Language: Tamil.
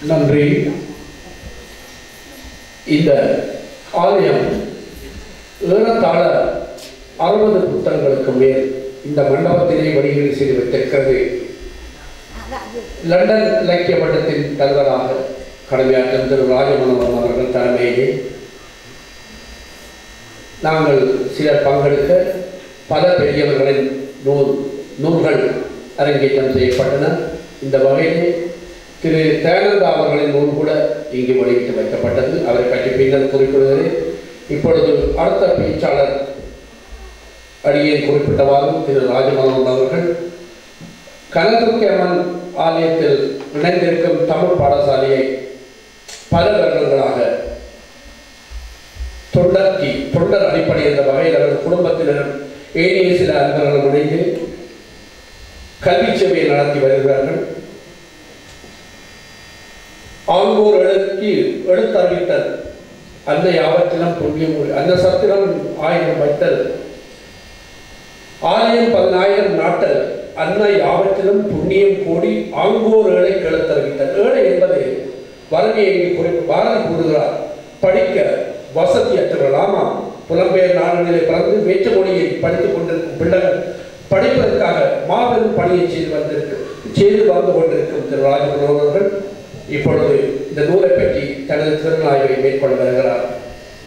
நன்றி. இந்த ஆலயம் ஏறத்தாழ 60 புத்தகங்களுக்கு மேல் இந்த மண்டபத்திலே வடிவீடு செய்து வைத்திருக்கிறது. லண்டன் இலக்கிய மன்றத்தின் தலைவராக கடமையாற்றும் திரு ராஜமனோகரன் அவர்கள் தலைமையிலே நாங்கள் சிலர் பங்கெடுக்க பல பெரியவர்களின் நூல்கள் அரங்கேற்றம் செய்யப்பட்டன. இந்த வகையிலே திரு தயானந்தா அவர்களின் நூல் கூட இங்கு வெளியிட்டு வைக்கப்பட்டது. அவரை பற்றி பின்னர் குறிப்பிடுகிறேன். இப்பொழுது அடுத்த பேச்சாளர் அடியே குறிப்பிட்டவாறு திரு ராஜமனோகரன் அவர்கள் கனதுர்க்கை அம்மன் ஆலயத்தில் இணைந்திருக்கும் தமிழ் பாடசாலையை பல வருடங்களாக தொண்டர் அடிப்படை என்ற வகையில் அவர்கள் குடும்பத்தினரும் ஏனைய சில அன்பர்களும் இணைந்து கல்வி சேவையை நடத்தி வருகிறார்கள். ஆங்கோர் எழுத்தறிவித்தல் அன்னை ஆவற்றிலும் புண்ணியம் அந்த சத்திரம் 1000 வைத்தல் ஆலயம் 10,000 நாட்டல் அன்னை ஆவற்றிலும் புண்ணியம் கூடி ஆங்கோர் ஏழை எழுத்தறிவித்தல். ஏழை என்பது வறுமையை குறிப்பு பாரதி கூறுகிறார். படிக்க வசதியற்றவர்களாமா புலம்பெயர் நாடுகளிலே பிறந்து வேற்று மொழியை படித்துக் கொண்டிருக்கும் பிள்ளைகள் படிப்பதற்காக மாபெரும் பணியை செய்து வந்து கொண்டிருக்கும் திரு ராஜமனோகரன் அவர்கள் இப்பொழுது இந்த நூலை பற்றி தனது திறனாய்வை மேற்கொள்ள வருகிறார்.